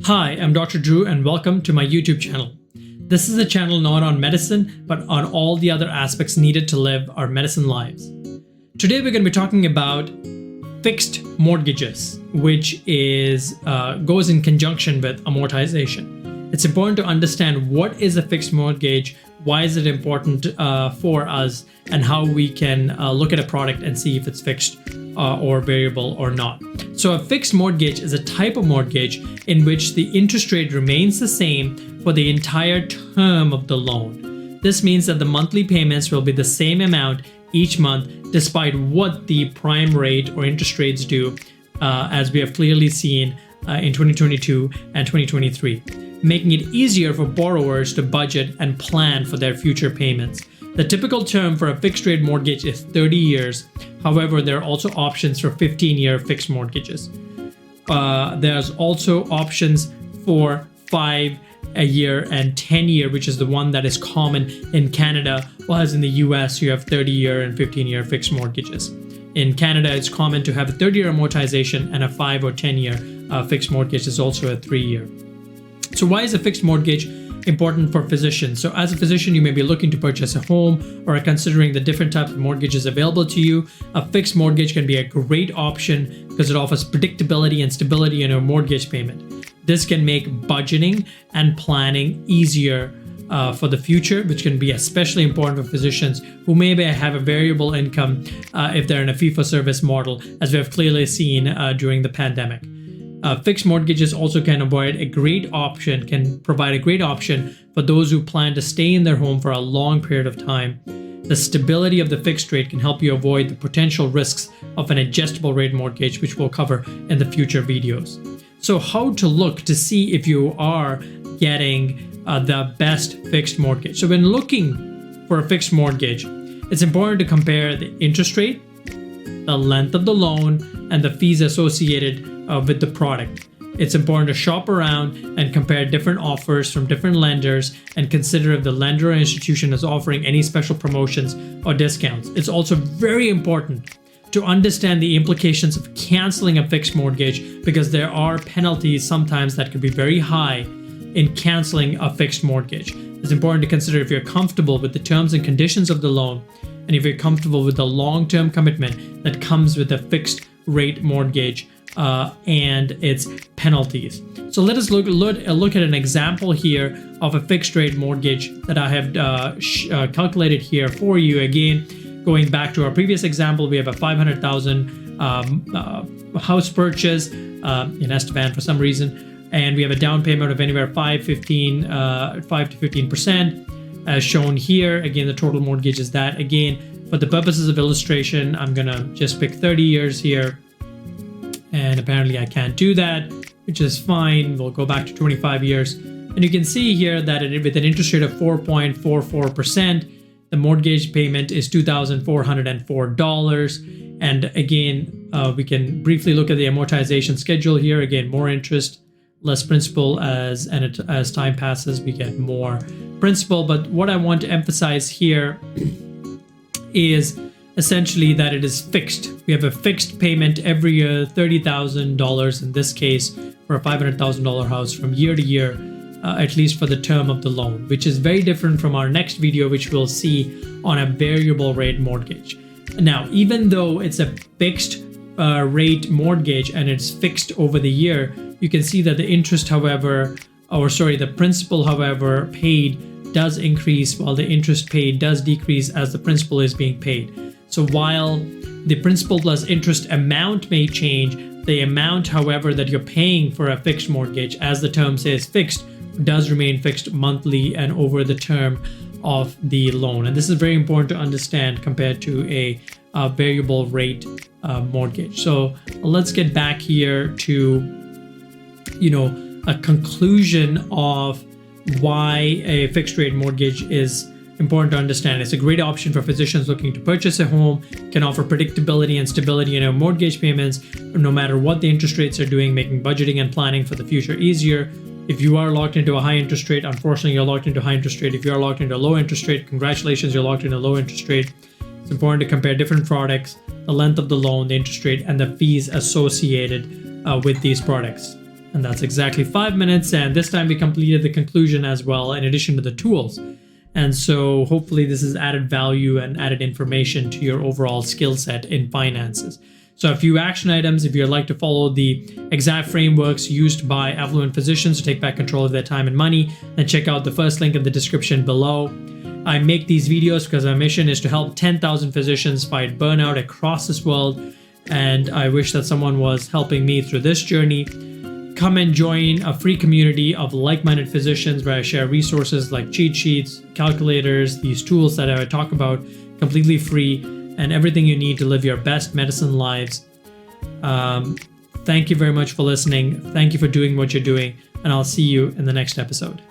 Hi, I'm Dr. Drew and welcome to my YouTube channel. This is a channel not on medicine, but on all the other aspects needed to live our medicine lives. Today we're going to be talking about fixed mortgages, which goes in conjunction with amortization. It's important to understand what is a fixed mortgage, why is it important for us, and how we can look at a product and see if it's fixed or variable or not. So a fixed mortgage is a type of mortgage in which the interest rate remains the same for the entire term of the loan. This means that the monthly payments will be the same amount each month despite what the prime rate or interest rates do, as we have clearly seen in 2022 and 2023, making it easier for borrowers to budget and plan for their future payments. The typical term for a fixed rate mortgage is 30 years. However, there are also options for 15-year fixed mortgages. There's also options for 5-year and 10-year, which is the one that is common in Canada, whereas in the US you have 30-year and 15-year fixed mortgages. In Canada, it's common to have a 30-year amortization, and a 5 or 10-year fixed mortgage is also a 3-year. So why is a fixed mortgage important for physicians? So as a physician, you may be looking to purchase a home or are considering the different types of mortgages available to you. A fixed mortgage can be a great option because it offers predictability and stability in your mortgage payment. This can make budgeting and planning easier for the future, which can be especially important for physicians who maybe have a variable income if they're in a fee-for-service model, as we have clearly seen during the pandemic. Fixed mortgages also can provide a great option for those who plan to stay in their home for a long period of time. The stability of the fixed rate can help you avoid the potential risks of an adjustable rate mortgage, which we'll cover in the future videos. So how to look to see if you are getting the best fixed mortgage. So when looking for a fixed mortgage, it's important to compare the interest rate, the length of the loan, and the fees associated with the product. It's important to shop around and compare different offers from different lenders and consider if the lender or institution is offering any special promotions or discounts. It's also very important to understand the implications of canceling a fixed mortgage, because there are penalties sometimes that could be very high in canceling a fixed mortgage. It's important to consider if you're comfortable with the terms and conditions of the loan, and if you're comfortable with the long-term commitment that comes with a fixed rate mortgage and its penalties. So let us look at an example here of a fixed rate mortgage that I have calculated here for you. Again, going back to our previous example, we have a $500,000 house purchase in Estevan for some reason, and we have a down payment of anywhere 5 to 15%. As shown here, again, the total mortgage is that. Again, for the purposes of illustration, I'm gonna just pick 30 years here. And apparently I can't do that, which is fine. We'll go back to 25 years. And you can see here that with an interest rate of 4.44%, the mortgage payment is $2,404. And again, we can briefly look at the amortization schedule here. Again, more interest, less principal, as time passes, we get more principal. But what I want to emphasize here is essentially that it is fixed. We have a fixed payment every year, $30,000 in this case for a $500,000 house from year to year, at least for the term of the loan, which is very different from our next video, which we'll see on a variable rate mortgage. Now, even though it's a fixed rate mortgage and it's fixed over the year, you can see that the principal, however, paid does increase while the interest paid does decrease as the principal is being paid. So while the principal plus interest amount may change, the amount, however, that you're paying for a fixed mortgage, as the term says fixed, does remain fixed monthly and over the term of the loan. And this is very important to understand compared to a variable rate mortgage. So let's get back here to, a conclusion of why a fixed rate mortgage is important to understand. It's a great option for physicians looking to purchase a home, can offer predictability and stability in our mortgage payments, no matter what the interest rates are doing, making budgeting and planning for the future easier. If you are locked into a high interest rate, unfortunately, you're locked into a high interest rate. If you are locked into a low interest rate, congratulations, you're locked into a low interest rate. It's important to compare different products, the length of the loan, the interest rate, and the fees associated with these products. And that's exactly 5 minutes. And this time we completed the conclusion as well, in addition to the tools. And so hopefully this has added value and added information to your overall skill set in finances. So a few action items: if you'd like to follow the exact frameworks used by affluent physicians to take back control of their time and money, then check out the first link in the description below. I make these videos because our mission is to help 10,000 physicians fight burnout across this world. And I wish that someone was helping me through this journey. Come and join a free community of like-minded physicians where I share resources like cheat sheets, calculators, these tools that I talk about, completely free, and everything you need to live your best medicine lives. Thank you very much for listening. Thank you for doing what you're doing, and I'll see you in the next episode.